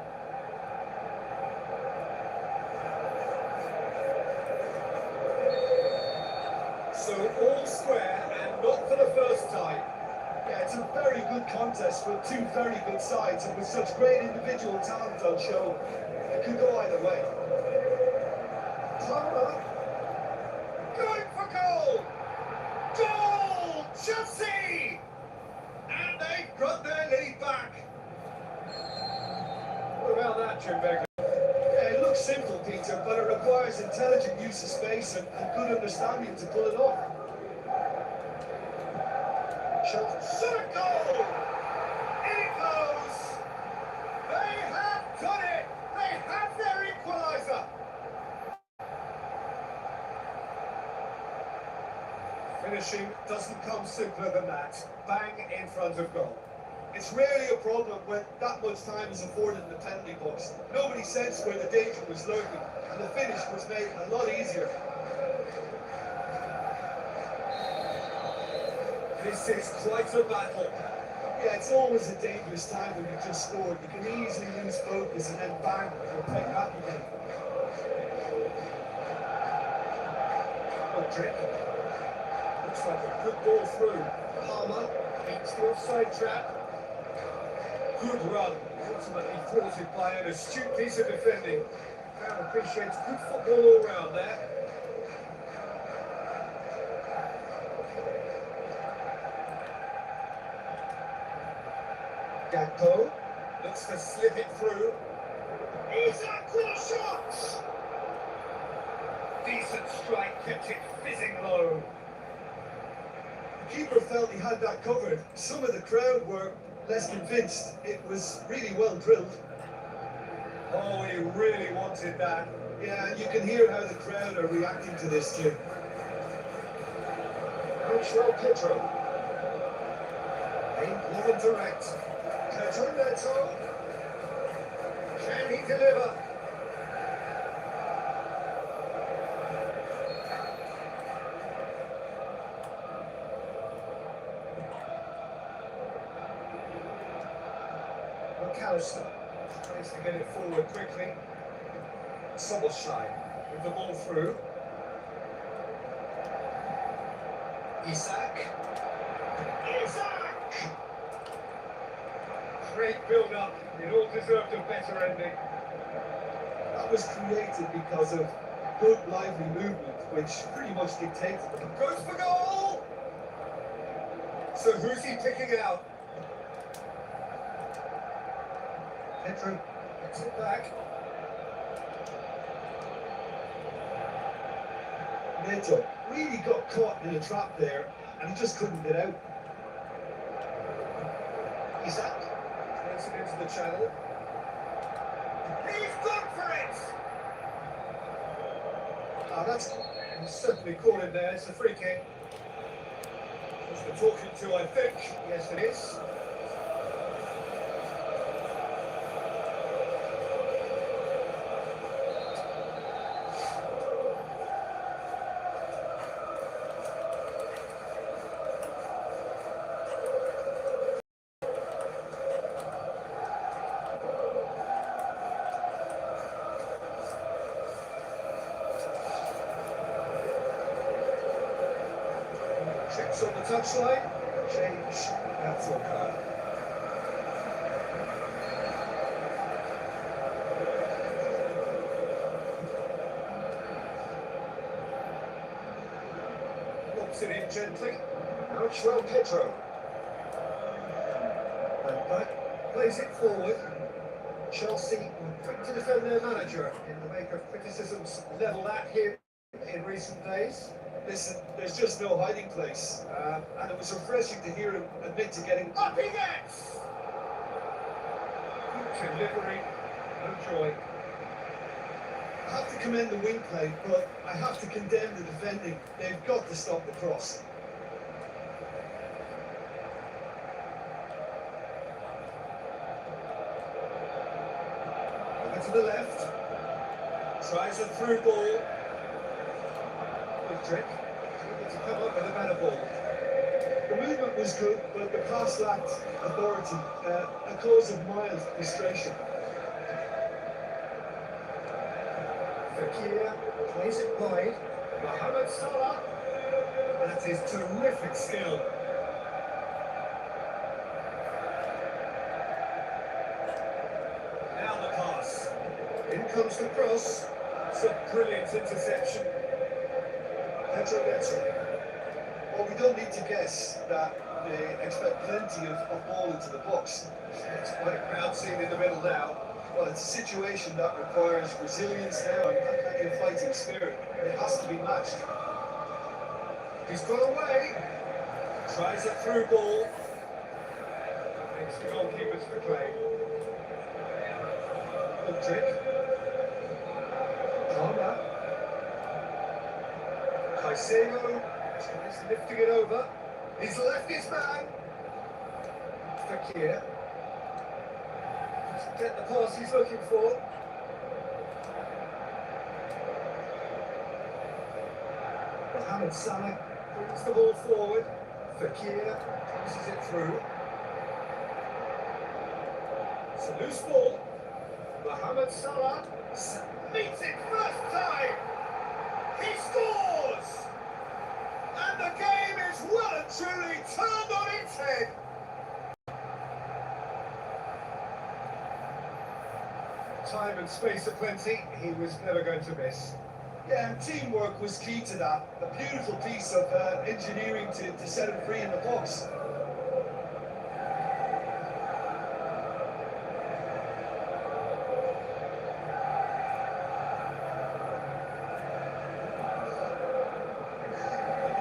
So all square and not for the first time. Yeah, it's a very good contest with two very good sides, and with such great individual talent on show, it could go either way. Palmer going for goal! Goal! Chelsea! And they've got their lead back. What about that, Jim Begley? Yeah, it looks simple, Peter, but it requires intelligent use of space and good understanding to pull it off. Shot at goal! In it goes! They have done it! They have their equaliser! Finishing doesn't come simpler than that. Bang in front of goal. It's rarely a problem when that much time is afforded in the penalty box. Nobody sensed where the danger was lurking, and the finish was made a lot easier. This is quite a battle. Yeah, it's always a dangerous time when you just scored. You can easily lose focus and then bang, you're playing back again. Good trick. Looks like a good ball through. Palmer beats the offside trap. Good run. Ultimately thwarted by an astute piece of defending. Crowd appreciates good football all round there. Gakpo looks to slip it through. Isaac with a shot! Decent strike, kept it fizzing low. The keeper felt he had that covered. Some of the crowd were less convinced. It was really well drilled. Oh, he really wanted that. Yeah, and you can hear how the crowd are reacting to this, Jim. Michel Pedro. Aim low and direct. Pedro Neto. Can he deliver? McAllister tries to get it forward quickly. Soboslai with the ball through. Isak. Great build-up. It all deserved a better ending. That was created because of good, lively movement, which pretty much dictated the Goes for goal! So who's he picking out? Pedro gets it back. Neto really got caught in a trap there, and he just couldn't get out. Isak turns it into the channel. He's gone for it! Ah, that's certainly caught him there. It's a free kick. That's the talking to, I think. Yes, it is. Checks on the touchline. Change. That's okay. Locks it in gently. Now Joel Pedro. And back. Plays it forward. Chelsea were quick to defend their manager in the wake of criticisms levelled at him in recent days. Listen, there's just no hiding place, and it was refreshing to hear him admit to getting Up he gets! Good delivery. No joy. I have to commend the wing play, but I have to condemn the defending. They've got to stop the cross. Over to the left. Tries a through ball. Good trick. Able to come up with a better ball. The movement was good, but the pass lacked authority, a cause of mild frustration. Fekir plays it wide. Mohamed Salah. That is terrific skill. Now the pass. In comes the cross. It's a brilliant interception. Pedro Neto. Well, we don't need to guess that they expect plenty of ball into the box. It's quite a crowd scene in the middle now. Well, it's a situation that requires resilience now and that kind of fighting spirit. It has to be matched. He's got away. Tries a through ball. Makes the goalkeepers for play. Good trick. Palmer. Caicedo tries lifting it over. He's left his man. Fekir. Doesn't get the pass he's looking for. Mohamed Salah brings the ball forward. Fekir passes it through. It's a loose ball. Mohamed Salah meets it first time. He scores! And the game is well and truly turned on its head. Time and space aplenty, he was never going to miss. Yeah, and teamwork was key to that. A beautiful piece of engineering to set him free in the box.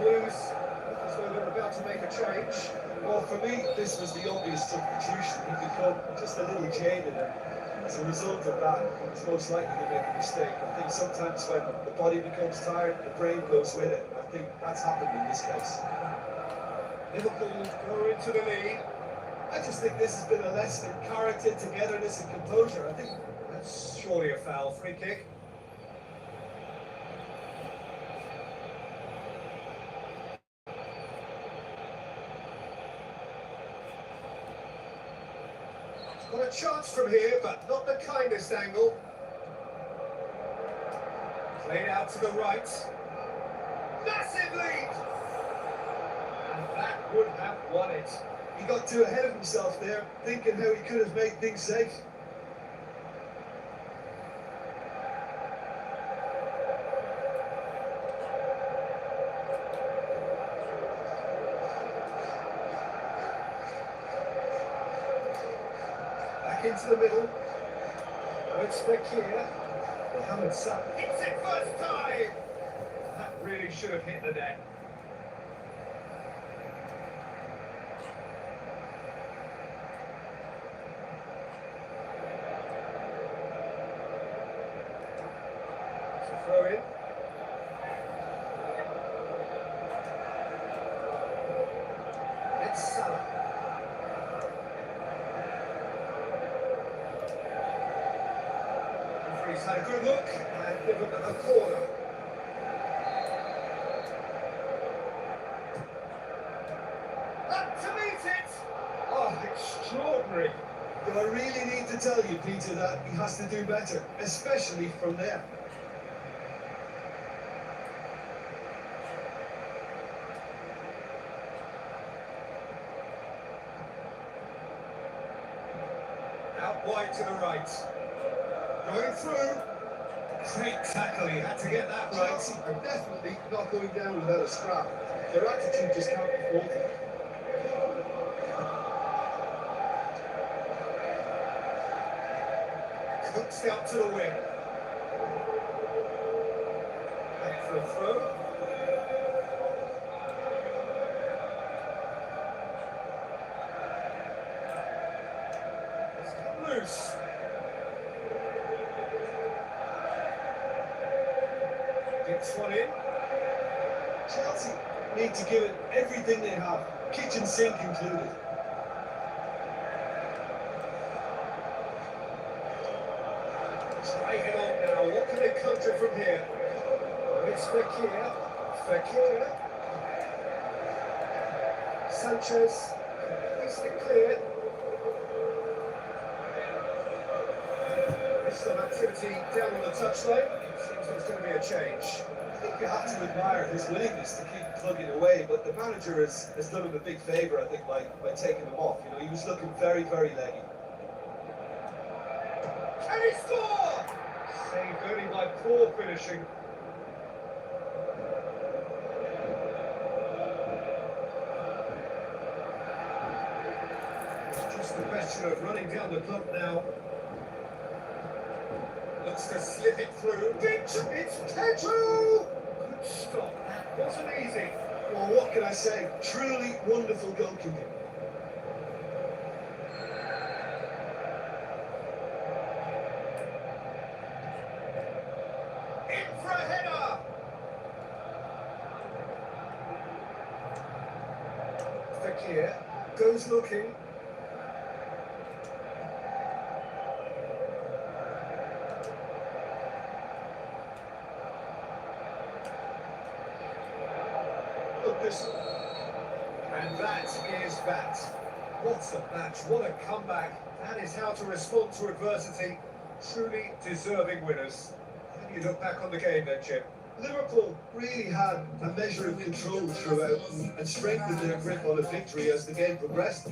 Blues, as though they're about to make a change. Well, for me, this was the obvious substitution. He become just a little jaded, and as a result of that, he's most likely to make a mistake. I think sometimes when the body becomes tired, the brain goes with it. I think that's happened in this case. Liverpool go into the lead. I just think this has been a lesson in character, togetherness, and composure. I think That's surely a foul. Free kick. Got a chance from here, but not the kindest angle. Played out to the right. Massive lead! And that would have won it. He got too ahead of himself there, thinking how he could have made things safe. Back into the middle. It's Fekir. Mohamed Salah. Hits it first time! That really should have hit the net. Throw in. It's Salah. Referee's had a good look and given a corner. Up to meet it! Oh, extraordinary. Do I really need to tell you, Peter, that he has to do better, especially from there? Out wide to the right. Going through. Great tackle, he had to get that right. Chelsea are definitely not going down without a scrap. Their attitude just can't be faulted. Cooks out to the wing. Back for a throw. It's come loose. Gets one in. Chelsea need to give it everything they have, kitchen sink included. Driving on now. What can they conjure from here? It's Fekir. Fekir. Sanchez. Makes it clear. There's some activity down on the touchline. Seems there's going to be a change. I think you have to admire his willingness to keep plugging away, but the manager has done him a big favour, I think, by taking him off. You know, he was looking very, very leggy. Can he score? Saved only by poor finishing. It's just a question of running down the clock now. Looks to slip it through. It's Pedro! Good stop. That wasn't easy. Well, what can I say? Truly wonderful goalkeeping. In for a header! Fekir goes looking. And that is that. What a match, what a comeback. That is how to respond to adversity. Truly deserving winners. How do you look back on the game then, Jim? Liverpool really had a measure of control throughout and strengthened their grip on a victory as the game progressed.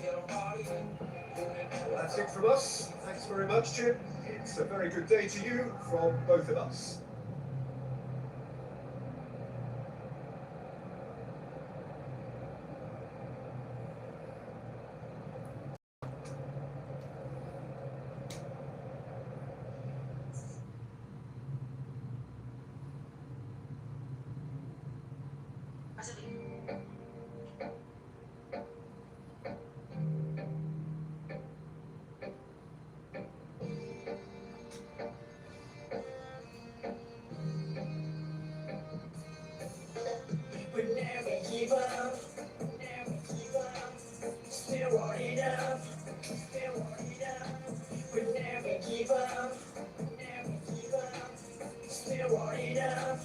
That's it from us. Thanks very much, Jim. It's a very good day to you from both of us. We never give up, never give up. Still want it up, still want it up. We never give up, never give up. Still want it up,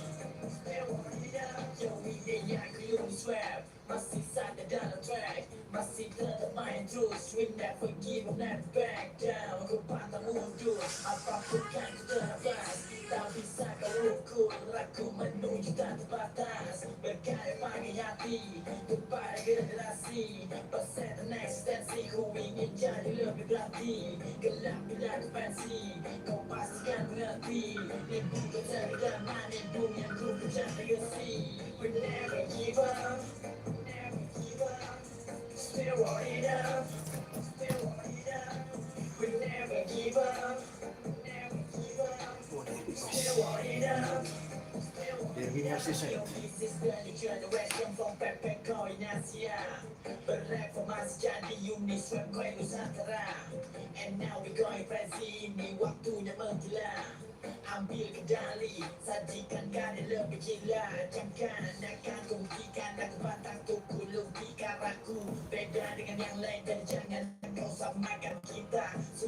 still want it up. Yo, we the young, you swag. Masih sadar dalam track, masih tetap main main terus, we never give up, never back down. Aku pantang mundur, apapun kan ku terabas. Tak bisa kau ukur, aku menuju tak terbatas. Berkarya pagi hati, kepada generasi. Persetan eksistensi, ku ingin jadi lebih berarti. Gelap bila ku pensi, kau pastikan mengerti. Ibu kau terhadap ibu yang ku kejar legacy. We never give up, never give up. Still want it up, still want it up. We never give up, never give up. Still want it up. Derby Merseyside. Bereformasi jadi Uni Swab Koin Nusantara. And now we going crazy, ini waktunya menggila. Ambil kendali, sajikan karya lebih gila. Jangan akan kubuktikan aku batang tuku lebih karaku. Beda dengan yang lain dan jangan kau samakan kita.